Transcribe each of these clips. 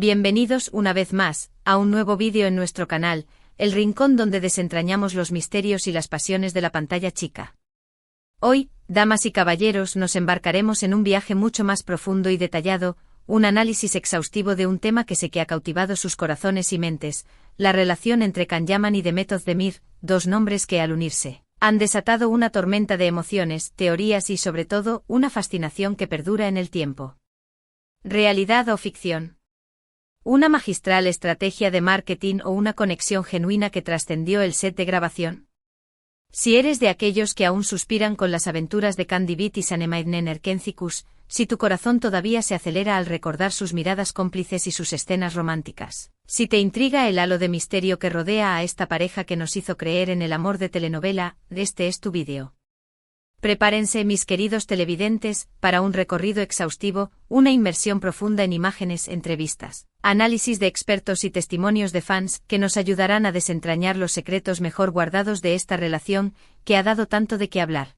Bienvenidos una vez más a un nuevo vídeo en nuestro canal, el rincón donde desentrañamos los misterios y las pasiones de la pantalla chica. Hoy, damas y caballeros, nos embarcaremos en un viaje mucho más profundo y detallado, un análisis exhaustivo de un tema que sé que ha cautivado sus corazones y mentes, la relación entre Can Yaman y Demet Özdemir, dos nombres que al unirse, han desatado una tormenta de emociones, teorías y sobre todo, una fascinación que perdura en el tiempo. ¿Realidad o ficción? ¿Una magistral estrategia de marketing o una conexión genuina que trascendió el set de grabación? Si eres de aquellos que aún suspiran con las aventuras de Can Divit y Sanemainnen Erkencikus, si tu corazón todavía se acelera al recordar sus miradas cómplices y sus escenas románticas, si te intriga el halo de misterio que rodea a esta pareja que nos hizo creer en el amor de telenovela, este es tu vídeo. Prepárense, mis queridos televidentes, para un recorrido exhaustivo, una inmersión profunda en imágenes, entrevistas, análisis de expertos y testimonios de fans que nos ayudarán a desentrañar los secretos mejor guardados de esta relación que ha dado tanto de qué hablar.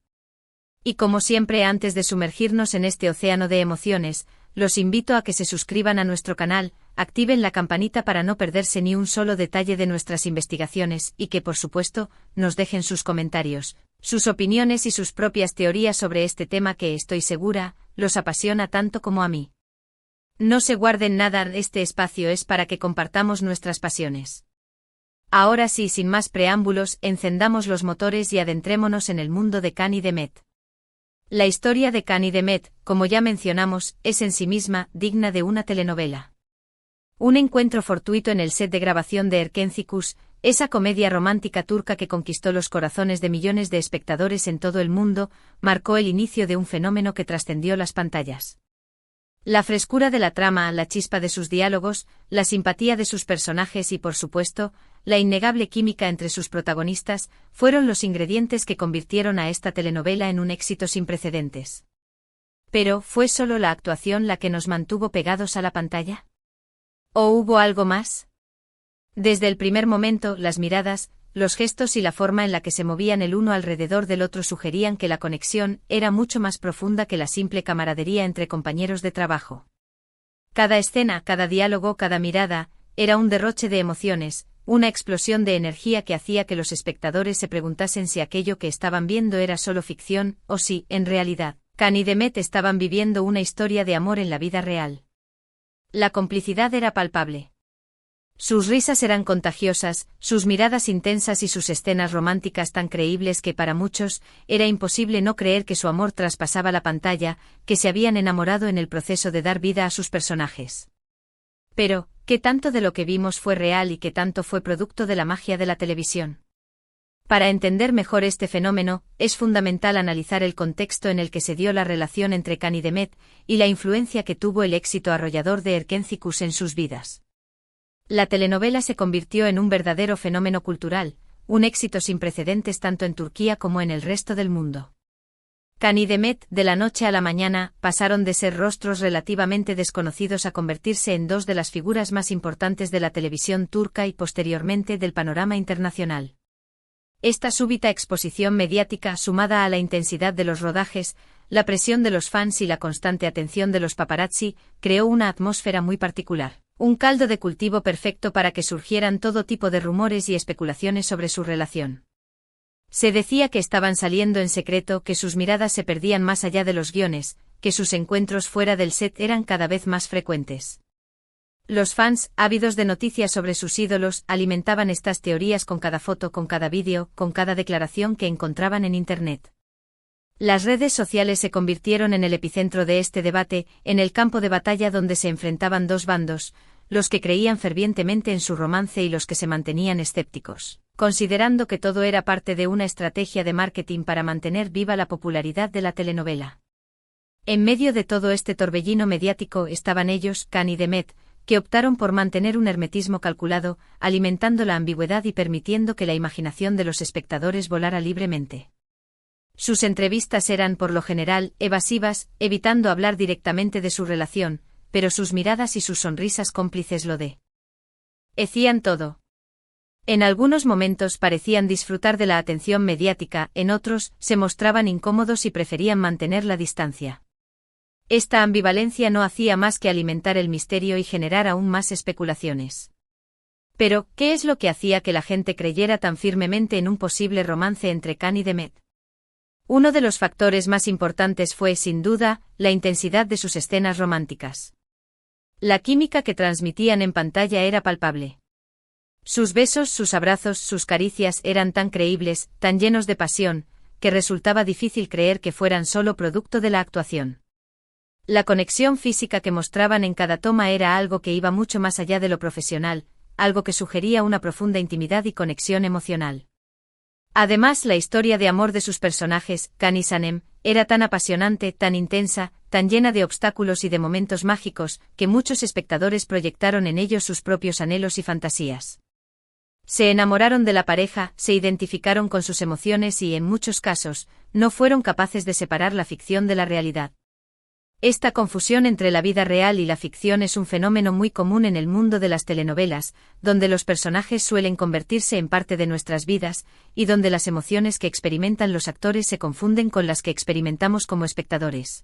Y como siempre, antes de sumergirnos en este océano de emociones, los invito a que se suscriban a nuestro canal, activen la campanita para no perderse ni un solo detalle de nuestras investigaciones y que, por supuesto, nos dejen sus comentarios, sus opiniones y sus propias teorías sobre este tema que, estoy segura, los apasiona tanto como a mí. No se guarden nada, este espacio es para que compartamos nuestras pasiones. Ahora sí, sin más preámbulos, encendamos los motores y adentrémonos en el mundo de Can y Demet. La historia de Can y Demet, como ya mencionamos, es en sí misma digna de una telenovela. Un encuentro fortuito en el set de grabación de Erkencikus, esa comedia romántica turca que conquistó los corazones de millones de espectadores en todo el mundo, marcó el inicio de un fenómeno que trascendió las pantallas. La frescura de la trama, la chispa de sus diálogos, la simpatía de sus personajes y, por supuesto, la innegable química entre sus protagonistas, fueron los ingredientes que convirtieron a esta telenovela en un éxito sin precedentes. Pero, ¿fue solo la actuación la que nos mantuvo pegados a la pantalla? ¿O hubo algo más? Desde el primer momento, las miradas, los gestos y la forma en la que se movían el uno alrededor del otro sugerían que la conexión era mucho más profunda que la simple camaradería entre compañeros de trabajo. Cada escena, cada diálogo, cada mirada, era un derroche de emociones, una explosión de energía que hacía que los espectadores se preguntasen si aquello que estaban viendo era solo ficción, o si, en realidad, Can y Demet estaban viviendo una historia de amor en la vida real. La complicidad era palpable. Sus risas eran contagiosas, sus miradas intensas y sus escenas románticas tan creíbles que para muchos era imposible no creer que su amor traspasaba la pantalla, que se habían enamorado en el proceso de dar vida a sus personajes. Pero, ¿qué tanto de lo que vimos fue real y qué tanto fue producto de la magia de la televisión? Para entender mejor este fenómeno, es fundamental analizar el contexto en el que se dio la relación entre Can y Demet y la influencia que tuvo el éxito arrollador de Erkencikus en sus vidas. La telenovela se convirtió en un verdadero fenómeno cultural, un éxito sin precedentes tanto en Turquía como en el resto del mundo. Can y Demet, de la noche a la mañana, pasaron de ser rostros relativamente desconocidos a convertirse en dos de las figuras más importantes de la televisión turca y posteriormente del panorama internacional. Esta súbita exposición mediática, sumada a la intensidad de los rodajes, la presión de los fans y la constante atención de los paparazzi, creó una atmósfera muy particular, un caldo de cultivo perfecto para que surgieran todo tipo de rumores y especulaciones sobre su relación. Se decía que estaban saliendo en secreto, que sus miradas se perdían más allá de los guiones, que sus encuentros fuera del set eran cada vez más frecuentes. Los fans, ávidos de noticias sobre sus ídolos, alimentaban estas teorías con cada foto, con cada vídeo, con cada declaración que encontraban en Internet. Las redes sociales se convirtieron en el epicentro de este debate, en el campo de batalla donde se enfrentaban dos bandos, los que creían fervientemente en su romance y los que se mantenían escépticos, considerando que todo era parte de una estrategia de marketing para mantener viva la popularidad de la telenovela. En medio de todo este torbellino mediático estaban ellos, Can y Demet, que optaron por mantener un hermetismo calculado, alimentando la ambigüedad y permitiendo que la imaginación de los espectadores volara libremente. Sus entrevistas eran por lo general evasivas, evitando hablar directamente de su relación, pero sus miradas y sus sonrisas cómplices lo decían todo. En algunos momentos parecían disfrutar de la atención mediática, en otros, se mostraban incómodos y preferían mantener la distancia. Esta ambivalencia no hacía más que alimentar el misterio y generar aún más especulaciones. Pero, ¿qué es lo que hacía que la gente creyera tan firmemente en un posible romance entre Khan y Demet? Uno de los factores más importantes fue, sin duda, la intensidad de sus escenas románticas. La química que transmitían en pantalla era palpable. Sus besos, sus abrazos, sus caricias eran tan creíbles, tan llenos de pasión, que resultaba difícil creer que fueran solo producto de la actuación. La conexión física que mostraban en cada toma era algo que iba mucho más allá de lo profesional, algo que sugería una profunda intimidad y conexión emocional. Además, la historia de amor de sus personajes, Khan y Sanem, era tan apasionante, tan intensa, tan llena de obstáculos y de momentos mágicos, que muchos espectadores proyectaron en ellos sus propios anhelos y fantasías. Se enamoraron de la pareja, se identificaron con sus emociones y, en muchos casos, no fueron capaces de separar la ficción de la realidad. Esta confusión entre la vida real y la ficción es un fenómeno muy común en el mundo de las telenovelas, donde los personajes suelen convertirse en parte de nuestras vidas, y donde las emociones que experimentan los actores se confunden con las que experimentamos como espectadores.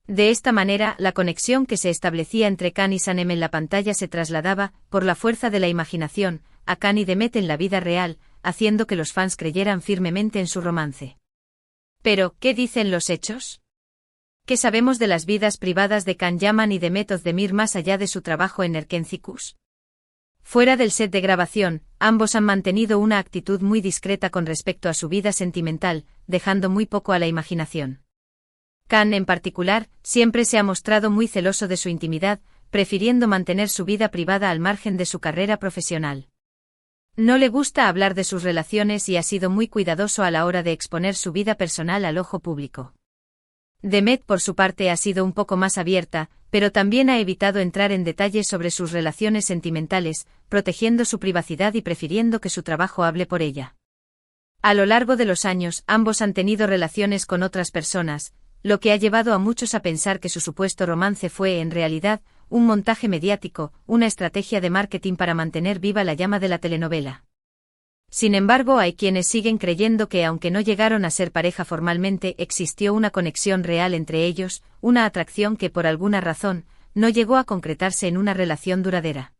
De esta manera, la conexión que se establecía entre Khan y Sanem en la pantalla se trasladaba, por la fuerza de la imaginación, a Khan y Demet en la vida real, haciendo que los fans creyeran firmemente en su romance. Pero, ¿qué dicen los hechos? ¿Qué sabemos de las vidas privadas de Can Yaman y Demet Özdemir más allá de su trabajo en Erkencikus? Fuera del set de grabación, ambos han mantenido una actitud muy discreta con respecto a su vida sentimental, dejando muy poco a la imaginación. Can, en particular, siempre se ha mostrado muy celoso de su intimidad, prefiriendo mantener su vida privada al margen de su carrera profesional. No le gusta hablar de sus relaciones y ha sido muy cuidadoso a la hora de exponer su vida personal al ojo público. Demet, por su parte, ha sido un poco más abierta, pero también ha evitado entrar en detalles sobre sus relaciones sentimentales, protegiendo su privacidad y prefiriendo que su trabajo hable por ella. A lo largo de los años, ambos han tenido relaciones con otras personas, lo que ha llevado a muchos a pensar que su supuesto romance fue, en realidad, un montaje mediático, una estrategia de marketing para mantener viva la llama de la telenovela. Sin embargo, hay quienes siguen creyendo que, aunque no llegaron a ser pareja formalmente, existió una conexión real entre ellos, una atracción que, por alguna razón, no llegó a concretarse en una relación duradera.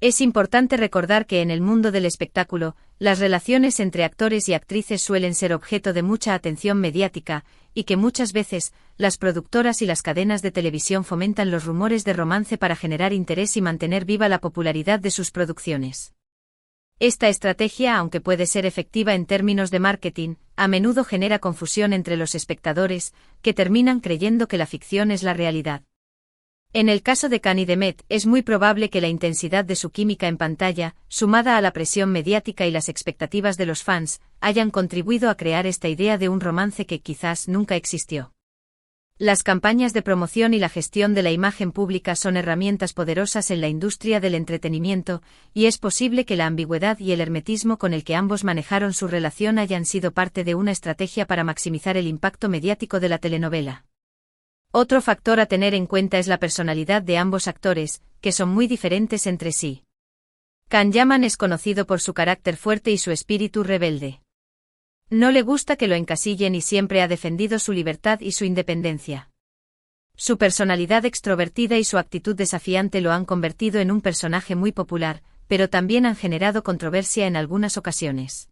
Es importante recordar que en el mundo del espectáculo, las relaciones entre actores y actrices suelen ser objeto de mucha atención mediática, y que muchas veces, las productoras y las cadenas de televisión fomentan los rumores de romance para generar interés y mantener viva la popularidad de sus producciones. Esta estrategia, aunque puede ser efectiva en términos de marketing, a menudo genera confusión entre los espectadores, que terminan creyendo que la ficción es la realidad. En el caso de Can y Demet, es muy probable que la intensidad de su química en pantalla, sumada a la presión mediática y las expectativas de los fans, hayan contribuido a crear esta idea de un romance que quizás nunca existió. Las campañas de promoción y la gestión de la imagen pública son herramientas poderosas en la industria del entretenimiento, y es posible que la ambigüedad y el hermetismo con el que ambos manejaron su relación hayan sido parte de una estrategia para maximizar el impacto mediático de la telenovela. Otro factor a tener en cuenta es la personalidad de ambos actores, que son muy diferentes entre sí. Can Yaman es conocido por su carácter fuerte y su espíritu rebelde. No le gusta que lo encasillen y siempre ha defendido su libertad y su independencia. Su personalidad extrovertida y su actitud desafiante lo han convertido en un personaje muy popular, pero también han generado controversia en algunas ocasiones.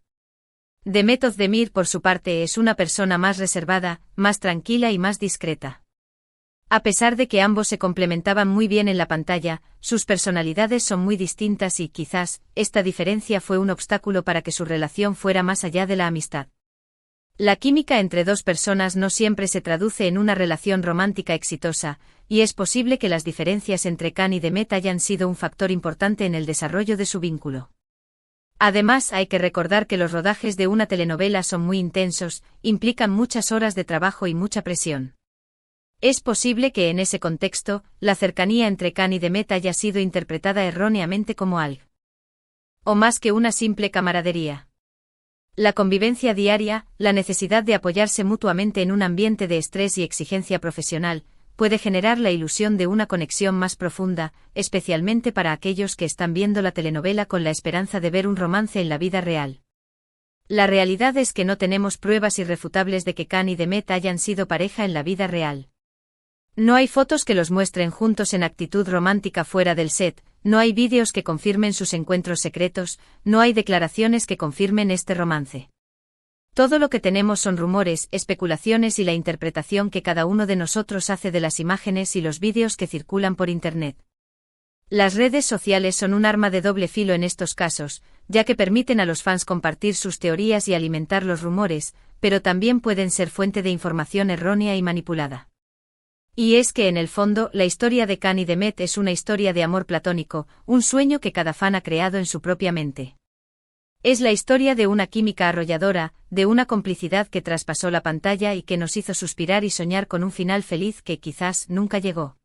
Demet Özdemir, por su parte, es una persona más reservada, más tranquila y más discreta. A pesar de que ambos se complementaban muy bien en la pantalla, sus personalidades son muy distintas y, quizás, esta diferencia fue un obstáculo para que su relación fuera más allá de la amistad. La química entre dos personas no siempre se traduce en una relación romántica exitosa, y es posible que las diferencias entre Can y Demet hayan sido un factor importante en el desarrollo de su vínculo. Además, hay que recordar que los rodajes de una telenovela son muy intensos, implican muchas horas de trabajo y mucha presión. Es posible que en ese contexto, la cercanía entre Can y Demet haya sido interpretada erróneamente como algo o más que una simple camaradería. La convivencia diaria, la necesidad de apoyarse mutuamente en un ambiente de estrés y exigencia profesional, puede generar la ilusión de una conexión más profunda, especialmente para aquellos que están viendo la telenovela con la esperanza de ver un romance en la vida real. La realidad es que no tenemos pruebas irrefutables de que Can y Demet hayan sido pareja en la vida real. No hay fotos que los muestren juntos en actitud romántica fuera del set, no hay vídeos que confirmen sus encuentros secretos, no hay declaraciones que confirmen este romance. Todo lo que tenemos son rumores, especulaciones y la interpretación que cada uno de nosotros hace de las imágenes y los vídeos que circulan por Internet. Las redes sociales son un arma de doble filo en estos casos, ya que permiten a los fans compartir sus teorías y alimentar los rumores, pero también pueden ser fuente de información errónea y manipulada. Y es que en el fondo, la historia de Khan y Demet es una historia de amor platónico, un sueño que cada fan ha creado en su propia mente. Es la historia de una química arrolladora, de una complicidad que traspasó la pantalla y que nos hizo suspirar y soñar con un final feliz que quizás nunca llegó.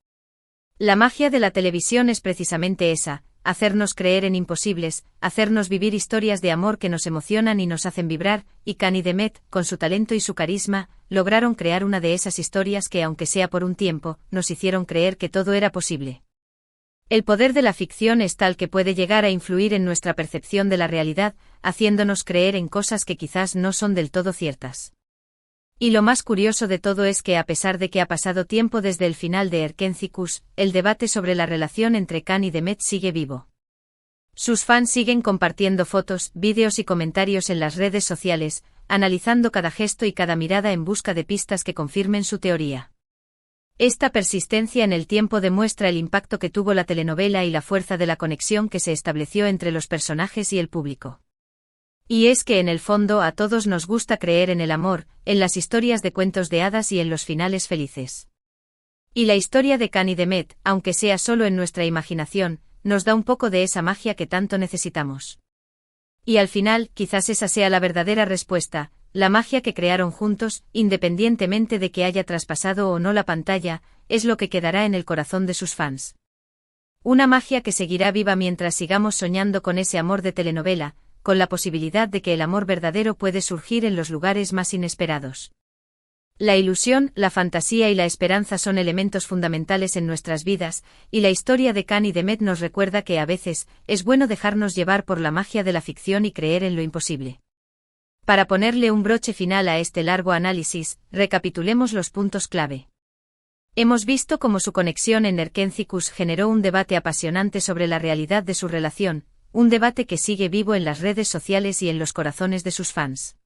La magia de la televisión es precisamente esa, hacernos creer en imposibles, hacernos vivir historias de amor que nos emocionan y nos hacen vibrar, y Khan y Demet, con su talento y su carisma, lograron crear una de esas historias que, aunque sea por un tiempo, nos hicieron creer que todo era posible. El poder de la ficción es tal que puede llegar a influir en nuestra percepción de la realidad, haciéndonos creer en cosas que quizás no son del todo ciertas. Y lo más curioso de todo es que a pesar de que ha pasado tiempo desde el final de Erkencikus, el debate sobre la relación entre Khan y Demet sigue vivo. Sus fans siguen compartiendo fotos, vídeos y comentarios en las redes sociales, analizando cada gesto y cada mirada en busca de pistas que confirmen su teoría. Esta persistencia en el tiempo demuestra el impacto que tuvo la telenovela y la fuerza de la conexión que se estableció entre los personajes y el público. Y es que en el fondo a todos nos gusta creer en el amor, en las historias de cuentos de hadas y en los finales felices. Y la historia de Khan y Demet, aunque sea solo en nuestra imaginación, nos da un poco de esa magia que tanto necesitamos. Y al final, quizás esa sea la verdadera respuesta, la magia que crearon juntos, independientemente de que haya traspasado o no la pantalla, es lo que quedará en el corazón de sus fans. Una magia que seguirá viva mientras sigamos soñando con ese amor de telenovela, con la posibilidad de que el amor verdadero puede surgir en los lugares más inesperados. La ilusión, la fantasía y la esperanza son elementos fundamentales en nuestras vidas, y la historia de Khan y Demet nos recuerda que a veces, es bueno dejarnos llevar por la magia de la ficción y creer en lo imposible. Para ponerle un broche final a este largo análisis, recapitulemos los puntos clave. Hemos visto cómo su conexión en Erkencikus generó un debate apasionante sobre la realidad de su relación, un debate que sigue vivo en las redes sociales y en los corazones de sus fans.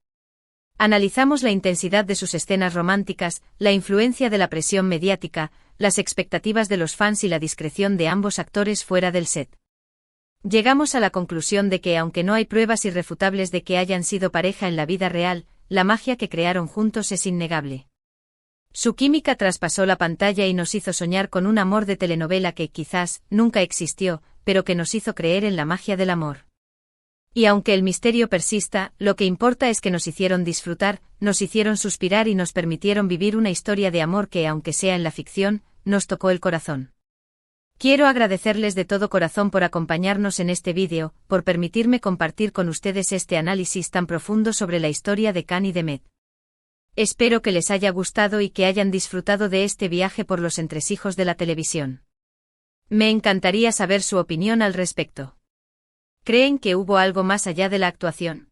Analizamos la intensidad de sus escenas románticas, la influencia de la presión mediática, las expectativas de los fans y la discreción de ambos actores fuera del set. Llegamos a la conclusión de que aunque no hay pruebas irrefutables de que hayan sido pareja en la vida real, la magia que crearon juntos es innegable. Su química traspasó la pantalla y nos hizo soñar con un amor de telenovela que quizás nunca existió, pero que nos hizo creer en la magia del amor. Y aunque el misterio persista, lo que importa es que nos hicieron disfrutar, nos hicieron suspirar y nos permitieron vivir una historia de amor que, aunque sea en la ficción, nos tocó el corazón. Quiero agradecerles de todo corazón por acompañarnos en este vídeo, por permitirme compartir con ustedes este análisis tan profundo sobre la historia de Khan y Demet. Espero que les haya gustado y que hayan disfrutado de este viaje por los entresijos de la televisión. Me encantaría saber su opinión al respecto. ¿Creen que hubo algo más allá de la actuación?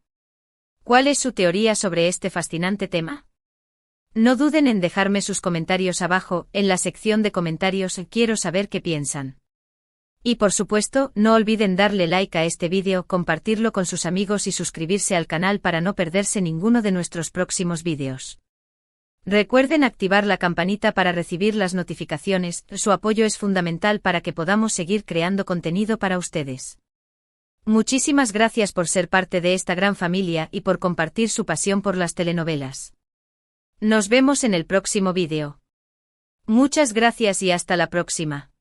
¿Cuál es su teoría sobre este fascinante tema? No duden en dejarme sus comentarios abajo, en la sección de comentarios quiero saber qué piensan. Y por supuesto, no olviden darle like a este vídeo, compartirlo con sus amigos y suscribirse al canal para no perderse ninguno de nuestros próximos vídeos. Recuerden activar la campanita para recibir las notificaciones, su apoyo es fundamental para que podamos seguir creando contenido para ustedes. Muchísimas gracias por ser parte de esta gran familia y por compartir su pasión por las telenovelas. Nos vemos en el próximo vídeo. Muchas gracias y hasta la próxima.